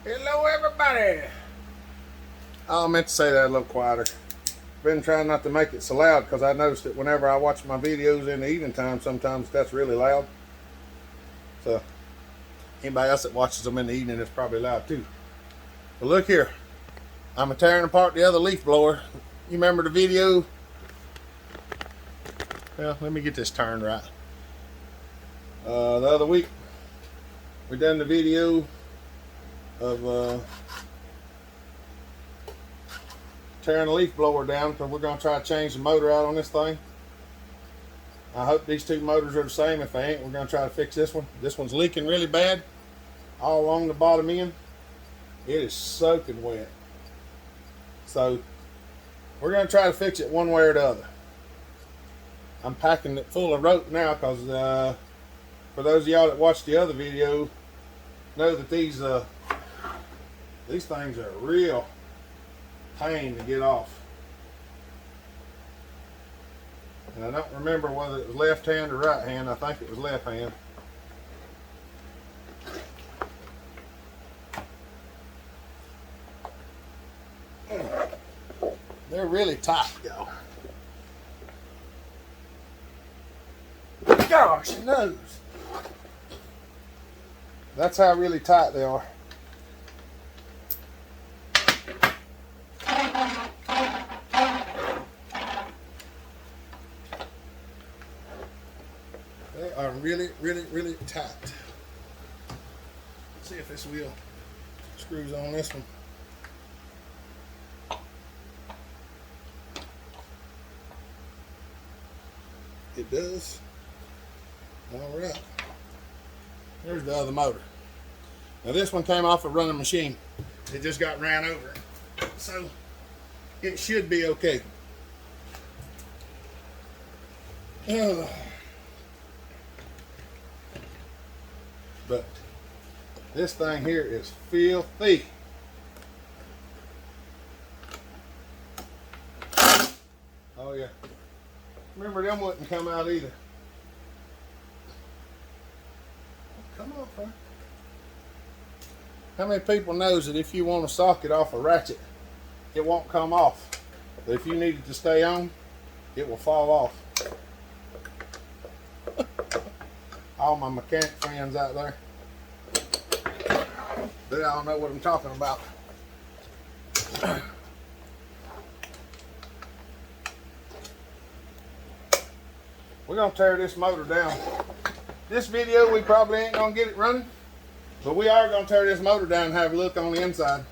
Hello everybody. Oh, I meant to say that a little quieter. Been trying not to make it so loud because I noticed that whenever I watch my videos in the evening time, sometimes that's really loud. So anybody else that watches them in the evening is probably loud too. But look here, I'm tearing apart the other leaf blower. You remember the video? Well, let me get this turned right. The other week we done the video of tearing the leaf blower down because we're going to try to change the motor out on this thing. I hope these two motors are the same. If they ain't, we're going to try to fix this one. This one's leaking really bad all along the bottom end. It is soaking wet. So we're going to try to fix it one way or the other. I'm packing it full of rope now because for those of y'all that watched the other video know that these things are a real pain to get off. And I don't remember whether it was left hand or right hand. I think it was left hand. They're really tight, y'all. Gosh, nose. That's how really tight they are. They are really, really, really tight. Let's see if this wheel screws on this one. It does. All right. There's the other motor. Now this one came off a running machine. It just got ran over. So it should be okay. But this thing here is filthy. Oh yeah. Remember, them wouldn't come out either. Come on, Frank. How many people knows that if you want a socket off a ratchet, it won't come off? But if you need it to stay on, it will fall off. All my mechanic friends out there, they all know what I'm talking about. We're going to tear this motor down. This video, we probably ain't going to get it running, but we are going to tear this motor down and have a look on the inside.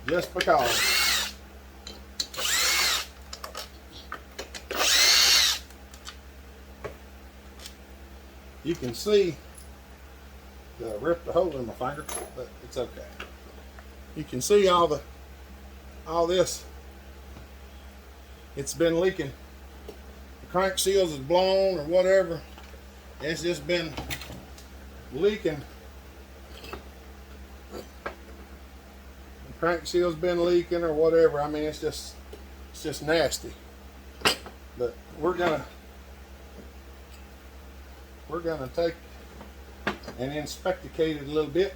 Just because. You can see I ripped a hole in my finger, but it's okay. You can see all this. It's been leaking. The crank seals is blown or whatever. It's just been leaking. The crank seal's been leaking or whatever. I mean, it's just nasty. But we're gonna take and inspecticate it a little bit.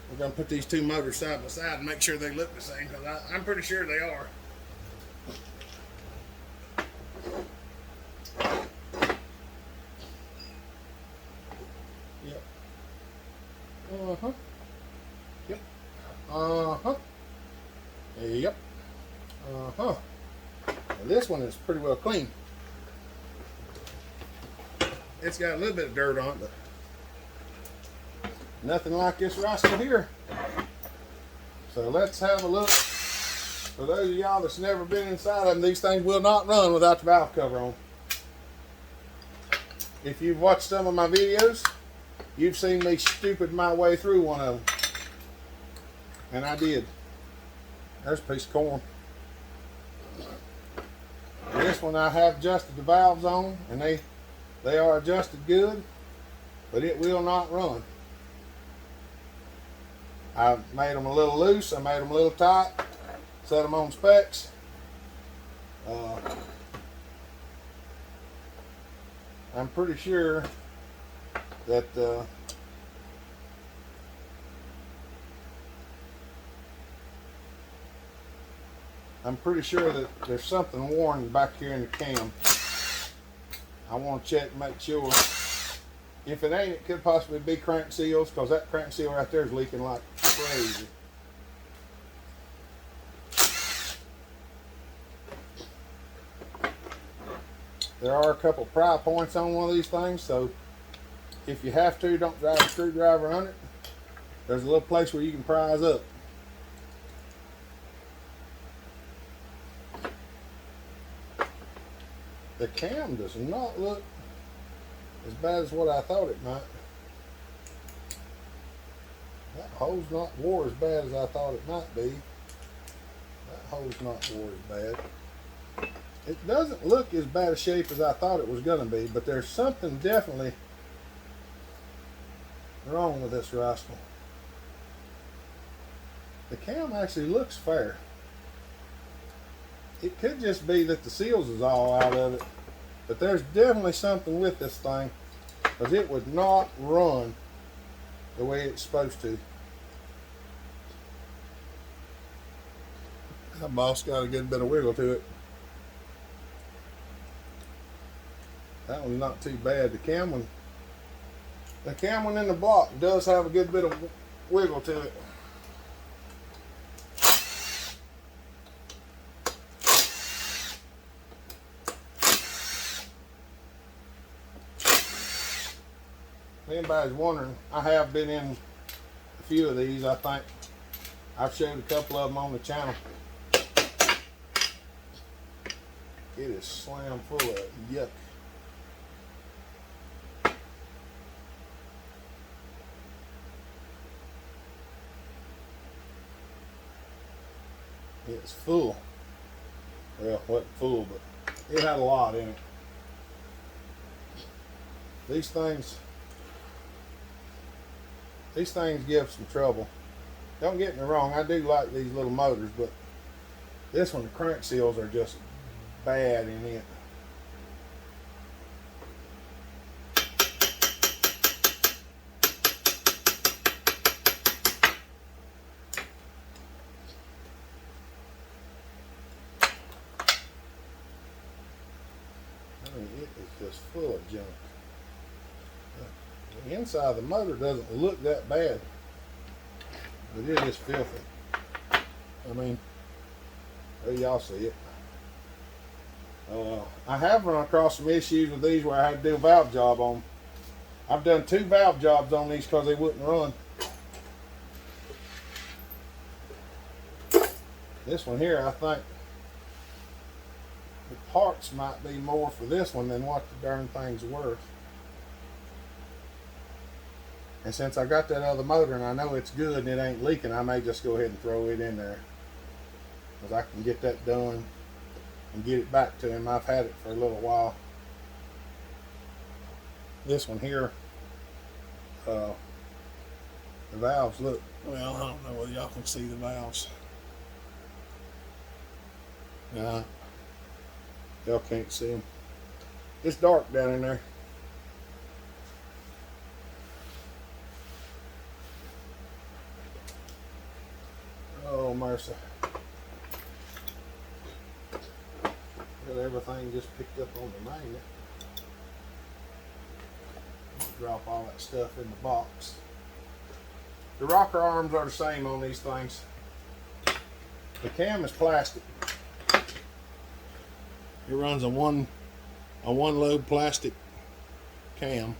We're gonna put these two motors side by side and make sure they look the same, because I'm pretty sure they are. Yep. Uh-huh. Yep. Uh-huh. Yep. Uh-huh. And this one is pretty well clean. It's got a little bit of dirt on it, but nothing like this rascal here. So let's have a look. For those of y'all that's never been inside of them, these things will not run without the valve cover on. If you've watched some of my videos, you've seen me stupid my way through one of them. And I did. There's a piece of corn. This one I have adjusted the valves on, and they are adjusted good, but it will not run. I made them a little loose, I made them a little tight, set them on specs. I'm pretty sure that I'm pretty sure that there's something worn back here in the cam. I want to check and make sure. If it ain't, it could possibly be crank seals, because that crank seal right there is leaking like crazy. There are a couple pry points on one of these things, so if you have to, don't drive a screwdriver on it. There's a little place where you can prise up. The cam does not look as bad as what I thought it might. That hole's not wore as bad as I thought it might be. That hole's not wore as bad. It doesn't look as bad a shape as I thought it was going to be, but there's something definitely wrong with this rascal. The cam actually looks fair. It could just be that the seals is all out of it, but there's definitely something with this thing, because it would not run the way it's supposed to. That boss got a good bit of wiggle to it. That one's not too bad. The cam one in the block does have a good bit of wiggle to it. If anybody's wondering, I have been in a few of these. I think I've showed a couple of them on the channel. It is slammed full of yuck. It's full. Well, it wasn't full, but it had a lot in it. These things give some trouble. Don't get me wrong, I do like these little motors, but this one, the crank seals are just bad in it. I mean, it is just full of junk. The inside of the motor doesn't look that bad, but it is filthy. I mean, there y'all see it. I have run across some issues with these where I had to do a valve job on them. I've done 2 valve jobs on these because they wouldn't run. This one here, I think the parts might be more for this one than what the darn thing's worth. And since I got that other motor and I know it's good and it ain't leaking, I may just go ahead and throw it in there, because I can get that done and get it back to him. I've had it for a little while. This one here, the valves look, well, I don't know whether y'all can see the valves. Nah, y'all can't see them. It's dark down in there. Oh, mercy. Got everything just picked up on the magnet. Drop all that stuff in the box. The rocker arms are the same on these things. The cam is plastic. It runs a one load plastic cam.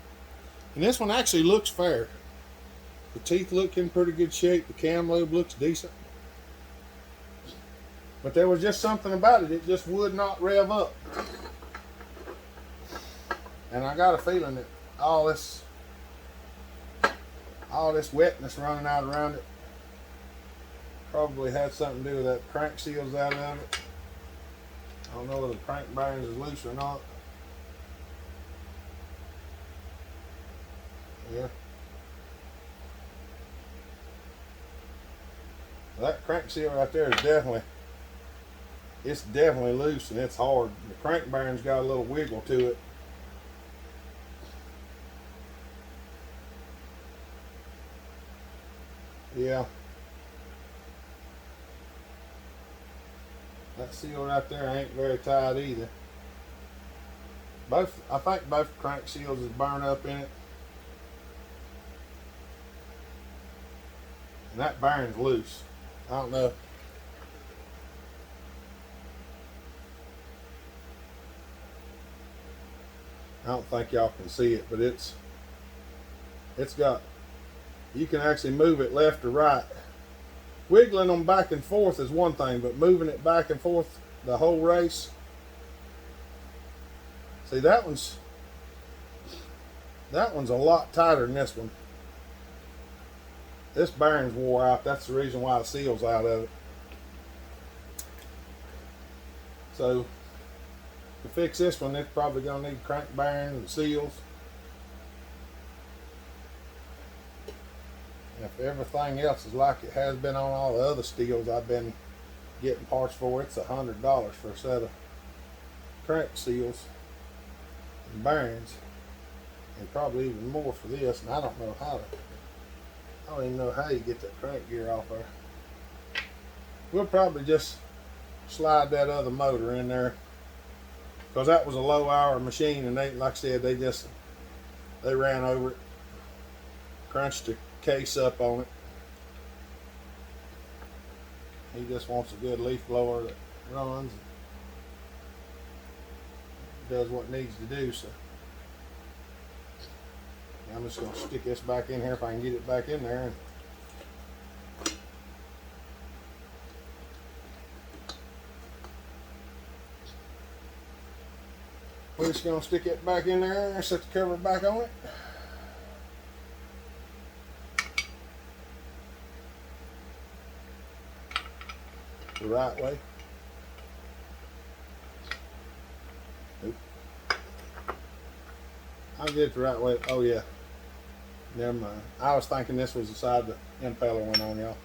And this one actually looks fair. The teeth look in pretty good shape. The cam lobe looks decent. But there was just something about it. It just would not rev up. And I got a feeling that all this wetness running out around it probably had something to do with that crank seals out of it. I don't know whether the crank bearings is loose or not. Yeah. That crank seal right there is definitely loose and it's hard. The crank bearing's got a little wiggle to it. Yeah. That seal right there ain't very tight either. I think both crank seals is burned up in it. And that bearing's loose. I don't know. I don't think y'all can see it, but it's got, you can actually move it left or right. Wiggling them back and forth is one thing, but moving it back and forth the whole race. See, that one's a lot tighter than this one. This bearing's wore out. That's the reason why the seal's out of it. So to fix this one, it's probably going to need crank bearings and seals. If everything else is like it has been on all the other Stihls I've been getting parts for, it's $100 for a set of crank seals and bearings, and probably even more for this. And I don't even know how you get that crank gear off there. We'll probably just slide that other motor in there, because that was a low hour machine, and they, like I said, they ran over it, crunched the case up on it. He just wants a good leaf blower that runs and does what it needs to do. So I'm just going to stick this back in here if I can get it back in there. And we're just going to stick it back in there and set the cover back on it. The right way. Oop. I'll get it the right way. Oh yeah. Never mind. I was thinking this was the side the impeller went on, y'all.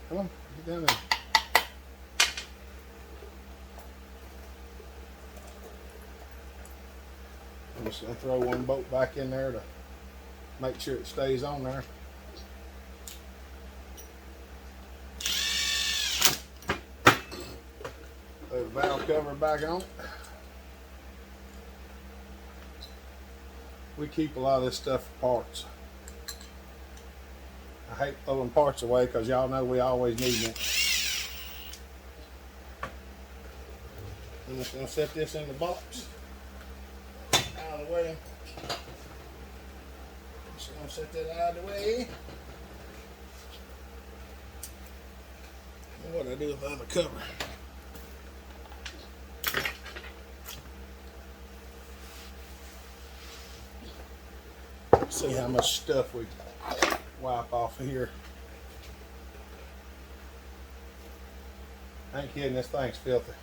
Come on, get down there. I'm just going to throw one bolt back in there to make sure it stays on there. Throw the valve cover back on. We keep a lot of this stuff for parts. I hate throwing parts away because y'all know we always need them. I'm just going to set this in the box. Out of the way. Just gonna set that out of the way. And what do I do with the other cover? See how much stuff we wipe off of here. I ain't kidding, this thing's filthy.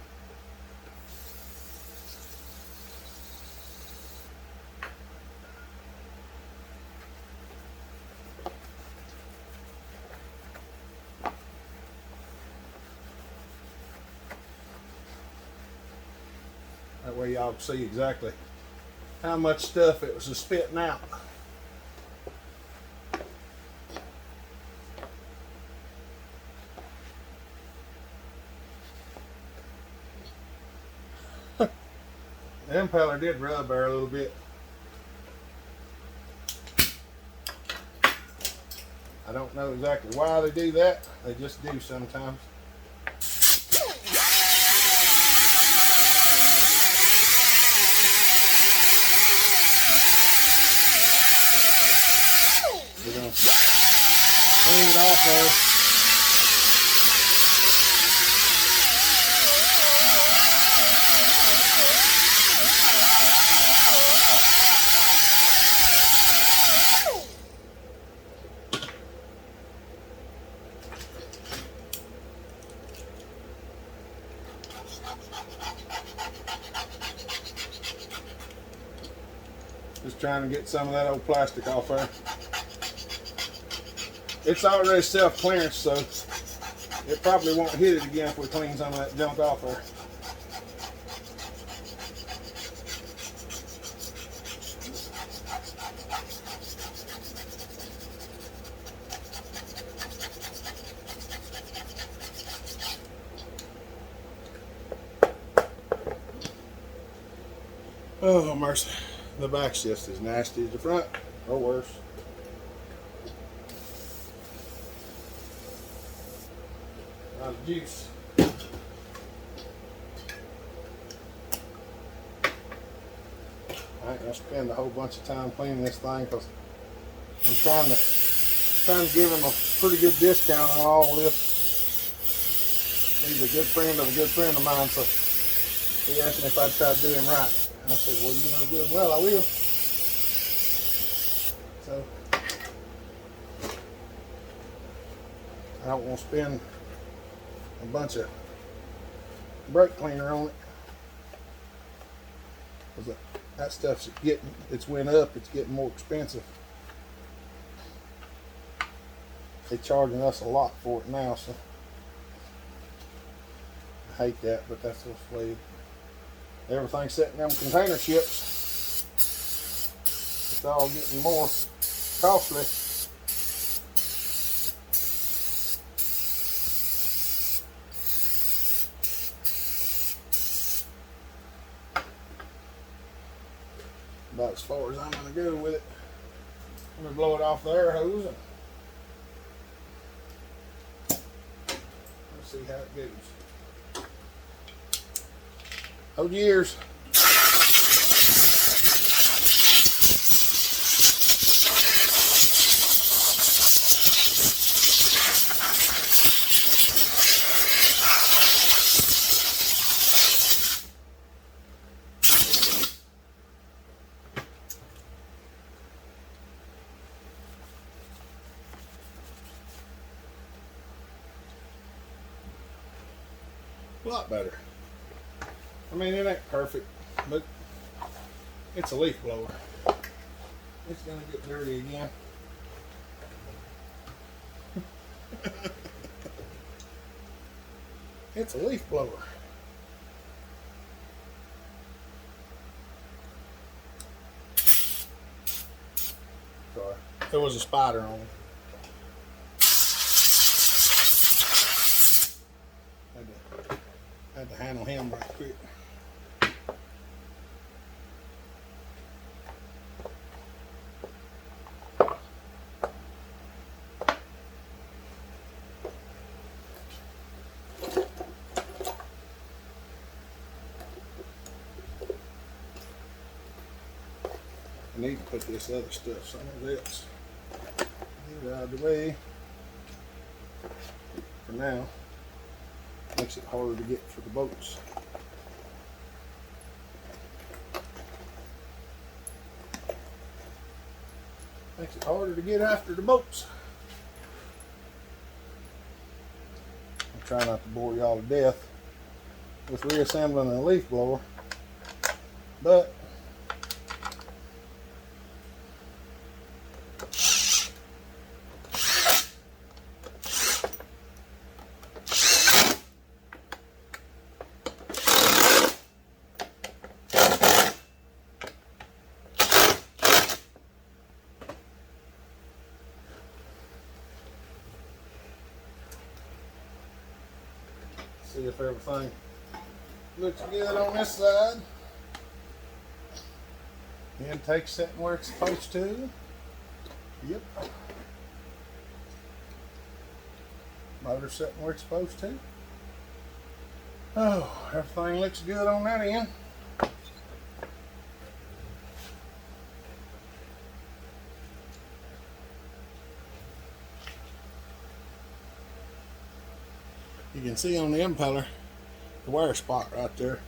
That way y'all can see exactly how much stuff it was spitting out. The impeller did rub there a little bit. I don't know exactly why they do that. They just do sometimes. We're going to clean it off there. Just trying to get some of that old plastic off there. It's already self-clearance, so it probably won't hit it again if we clean some of that junk off there. Oh mercy, the back's just as nasty as the front, or worse. Out of juice. I ain't gonna spend a whole bunch of time cleaning this thing because I'm trying to give him a pretty good discount on all this. He's a good friend of a good friend of mine, so he asked me if I'd try to do him right. And I said, well, you know good and well I will. So I don't want to spend a bunch of brake cleaner on it, because that stuff's it's went up, it's getting more expensive. They're charging us a lot for it now, so I hate that, but that's what's the way everything's sitting in them container ships. It's all getting more costly. About as far as I'm going to go with it. I'm going to blow it off the air hose and let's see how it goes. Oh years. A lot better. I mean, it ain't perfect, but it's a leaf blower. It's gonna get dirty again. It's a leaf blower. Sorry, there was a spider on it. Had to handle him right quick. I need to put this other stuff somewhere else. Get it out of the way for now. Makes it harder to get for the boats. Makes it harder to get after the boats. I'm trying not to bore y'all to death with reassembling a leaf blower, but see if everything looks good on this side. Intake setting where it's supposed to. Yep. Motor setting where it's supposed to. Oh, everything looks good on that end. You can see on the impeller the wear spot right there.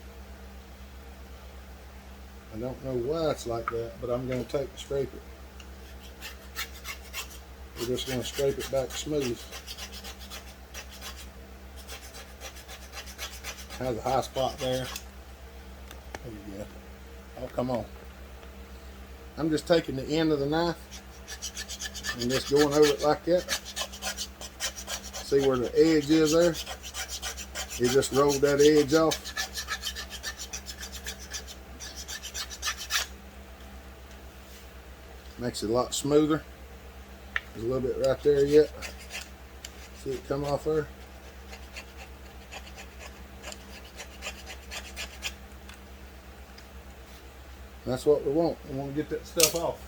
I don't know why it's like that, but I'm going to take and scrape it. We're just going to scrape it back smooth. Has a high spot there. There you go. Oh, come on. I'm just taking the end of the knife and just going over it like that. See where the edge is there? You just rolled that edge off. Makes it a lot smoother. There's a little bit right there yet. See it come off there? That's what we want. We want to get that stuff off.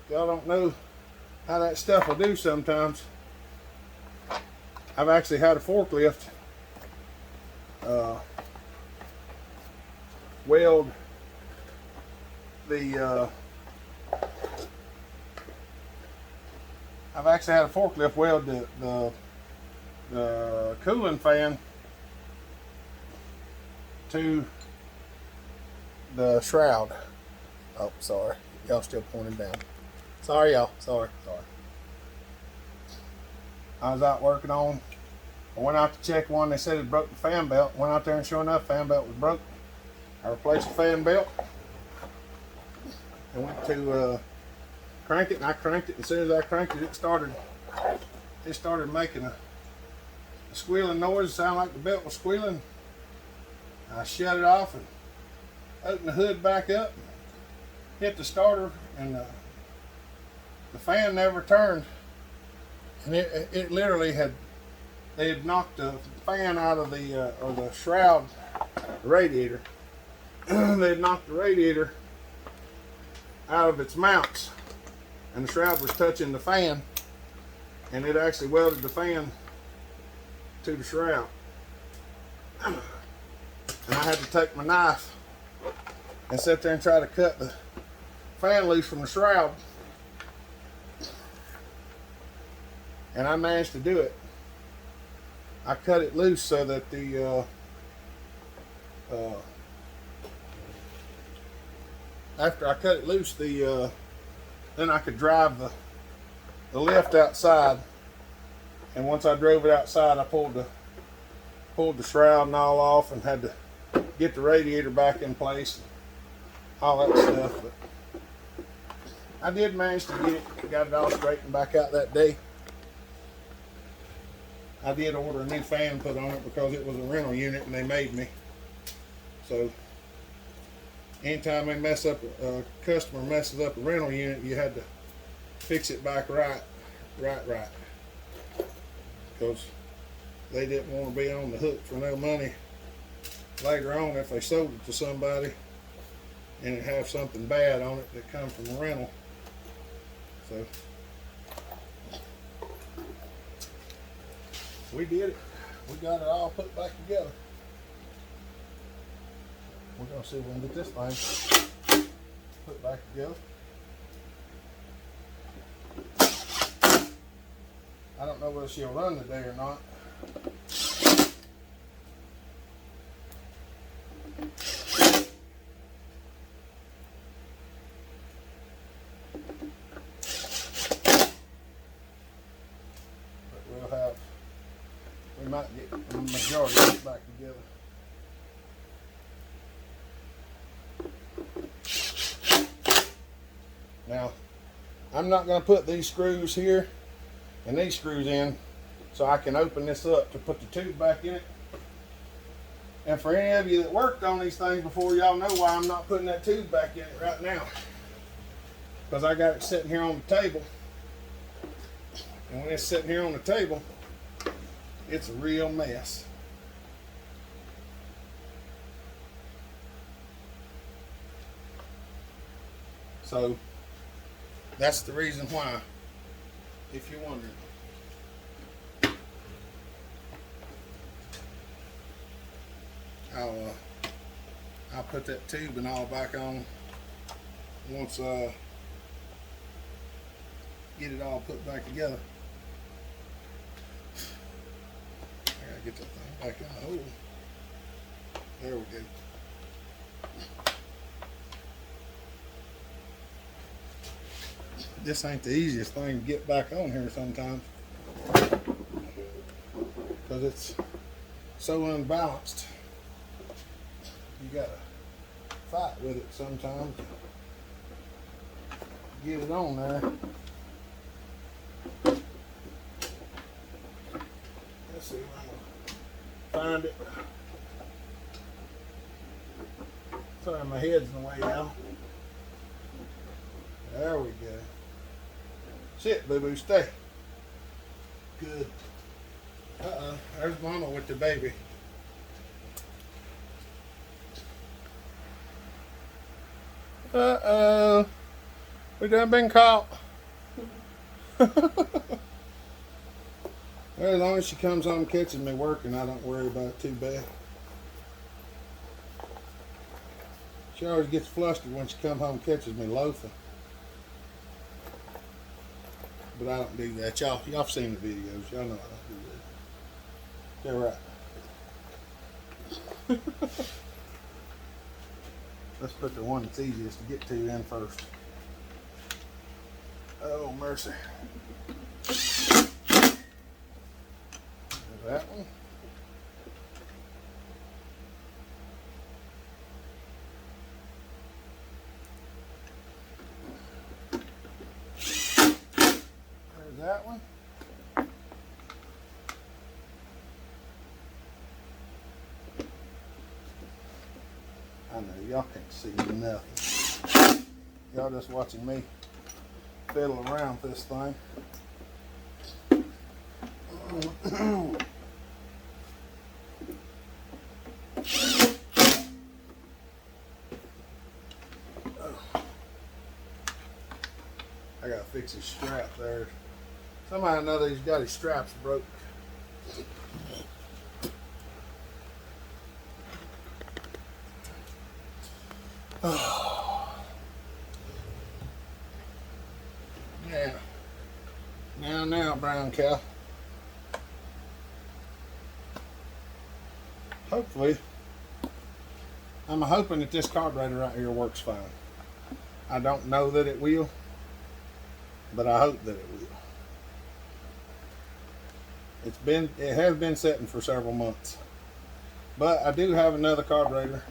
Y'all don't know how that stuff will do sometimes. I've actually had a forklift weld the the cooling fan to the shroud. Oh, sorry. Y'all still pointing down. Sorry, y'all. Sorry. I was out working on. I went out to check one. They said it broke the fan belt. Went out there and sure enough, fan belt was broke. I replaced the fan belt. I went to crank it, and I cranked it. As soon as I cranked it, it started making a squealing noise. It sounded like the belt was squealing. I shut it off and opened the hood back up, hit the starter, and the fan never turned. And it literally they had knocked the fan out of the shroud, the radiator. They had knocked the radiator out of its mounts, and the shroud was touching the fan, and it actually welded the fan to the shroud. And I had to take my knife and sit there and try to cut the fan loose from the shroud. And I managed to do it. I cut it loose so that the after I cut it loose, then I could drive the lift outside. And once I drove it outside, I pulled the shroud and all off, and had to get the radiator back in place, all that stuff. But I did manage to got it all straightened back out that day. I did order a new fan put on it because it was a rental unit and they made me. So anytime a customer messes up a rental unit, you had to fix it back right. Because they didn't want to be on the hook for no money later on if they sold it to somebody and it have something bad on it that come from a rental. So we did it. We got it all put back together. We're gonna see if we can get this thing put back together. I don't know whether she'll run today or not. We might get the majority of it back together. Now, I'm not going to put these screws here and these screws in so I can open this up to put the tube back in it. And for any of you that worked on these things before, y'all know why I'm not putting that tube back in it right now. Because I got it sitting here on the table. And when it's sitting here on the table, it's a real mess. So that's the reason why, if you're wondering. I'll put that tube and all back on once get it all put back together. Get that thing back in the hole. There we go. This ain't the easiest thing to get back on here sometimes because it's so unbalanced. You gotta fight with it sometimes to get it on there. Let's see if I can find it. Sorry, my head's in the way now. There we go. Sit, boo-boo, stay. Good. There's Mama with the baby. Uh-oh. We done been caught. Well, as long as she comes home and catches me working, I don't worry about it too bad. She always gets flustered when she comes home and catches me loafing. But I don't do that. Y'all have seen the videos. Y'all know I don't do that. They're right. Let's put the one that's easiest to get to in first. Oh, mercy. There's that one. There's that one. I know y'all can't see nothing. Y'all just watching me fiddle around with this thing. I gotta fix his strap there. Somehow or another he's got his straps broke. Yeah. Now, brown cow. Hopefully, I'm hoping that this carburetor right here works fine. I don't know that it will, but I hope that it will. It has been sitting for several months. But I do have another carburetor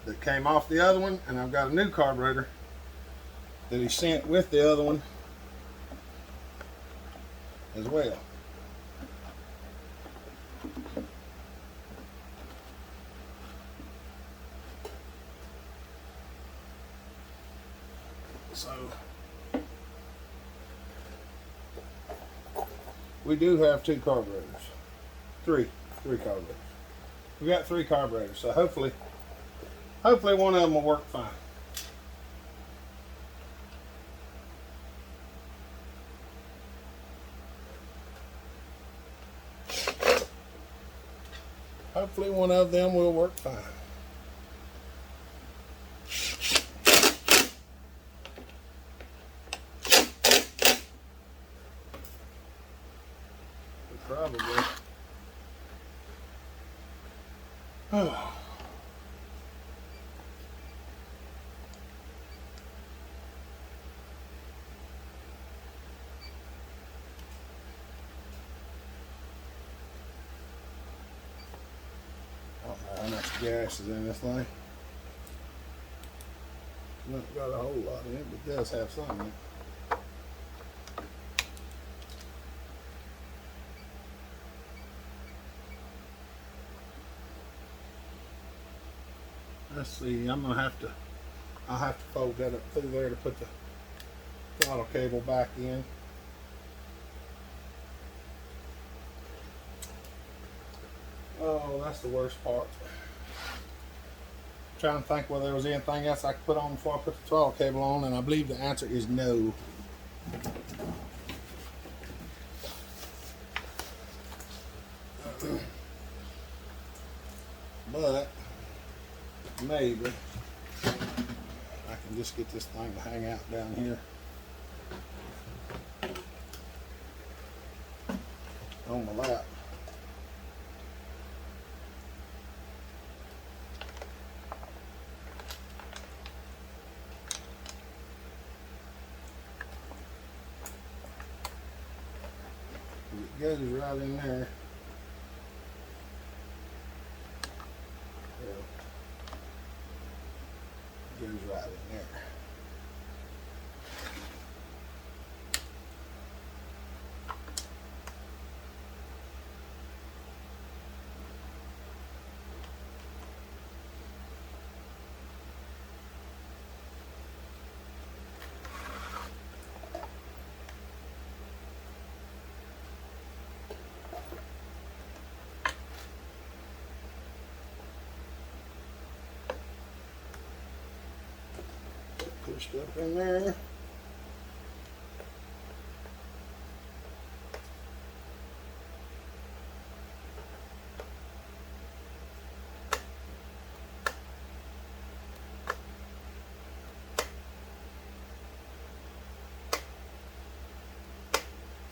that came off the other one, and I've got a new carburetor that he sent with the other one as well. So we do have two carburetors. Three carburetors. We got three carburetors, so hopefully one of them will work fine. Hopefully one of them will work fine. Probably. Oh. I don't know how much gas is in this thing. Not got a whole lot in it, but it does have some in it. Let's see, I'll have to fold that up through there to put the throttle cable back in. Oh, that's the worst part. I'm trying to think whether there was anything else I could put on before I put the throttle cable on, and I believe the answer is no. But maybe I can just get this thing to hang out down here on my lap. It goes right in there. Goes right in there. pushed up in there.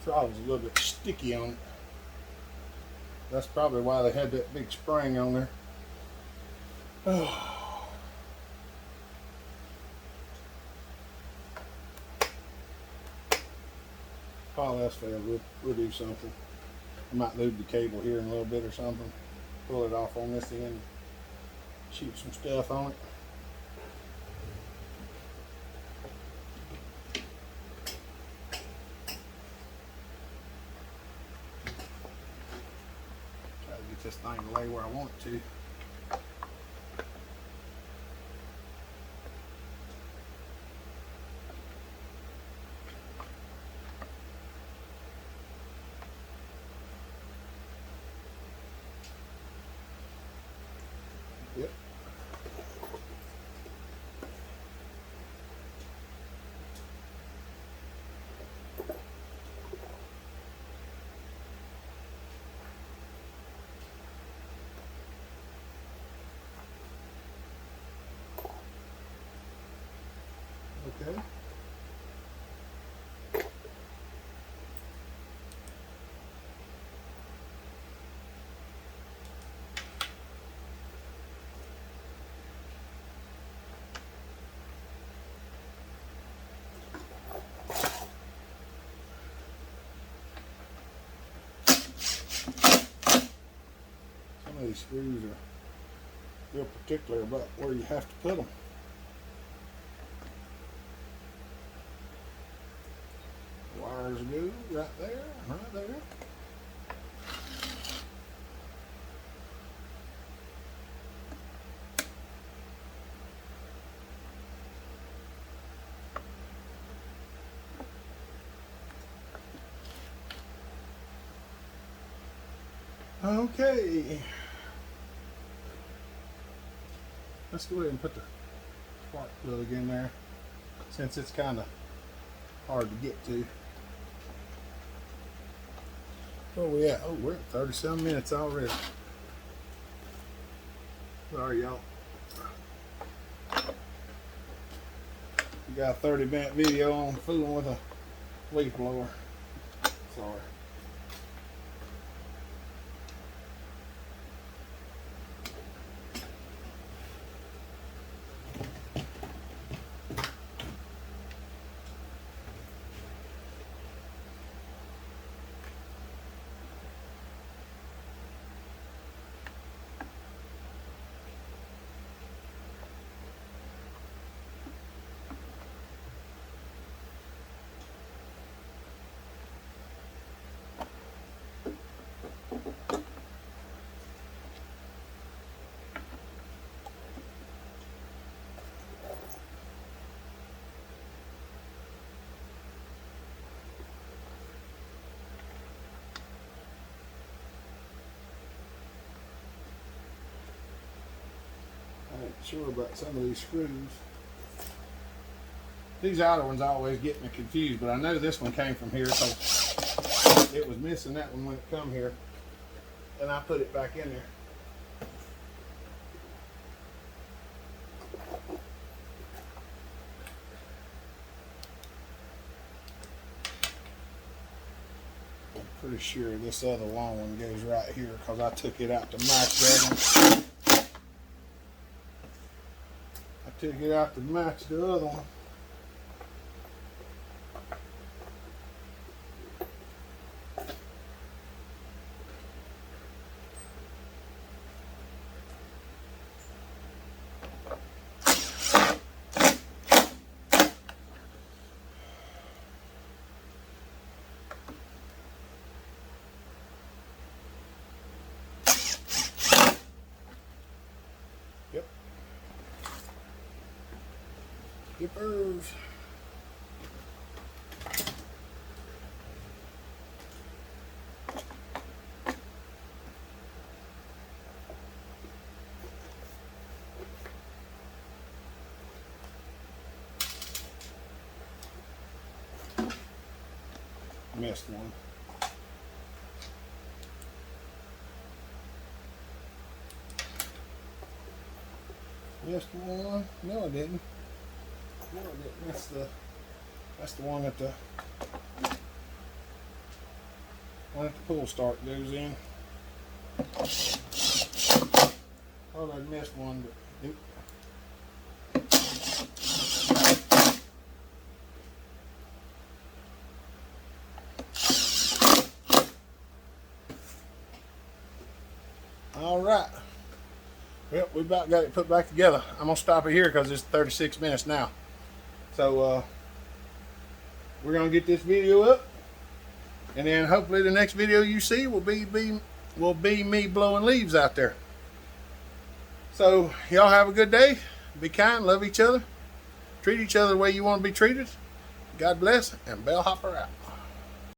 Throttle's a little bit sticky on it. That's probably why they had that big spring on there. Oh. Polyester failed. We'll do something. I might lube the cable here in a little bit or something. Pull it off on this end. Shoot some stuff on it. This thing to lay where I want it to. Yep. Okay. Some of these screws are real particular about where you have to put them. Wires go right there, right there. Okay. Let's go ahead and put the spark plug in there, since it's kind of hard to get to. Where we at? Oh, we're at 37 minutes already. Sorry, y'all. We got a 30-minute video on fooling with a leaf blower. Sorry. I ain't sure about some of these screws. These outer ones always get me confused, but I know this one came from here because it was missing that one when it come here, and I put it back in there. I'm pretty sure this other long one goes right here because I took it out to match that one. Took it out to match the other one. Yep. Yippers. missed one. Missed one. No, I didn't. No, I didn't. That's the one that the pull start goes in. Thought I'd missed one, but nope. All right. Well, we about got it put back together. I'm gonna stop it here because it's 36 minutes now. So we're gonna get this video up, and then hopefully the next video you see will be me blowing leaves out there. So y'all have a good day. Be kind, love each other, treat each other the way you want to be treated. God bless, and Bellhopper out.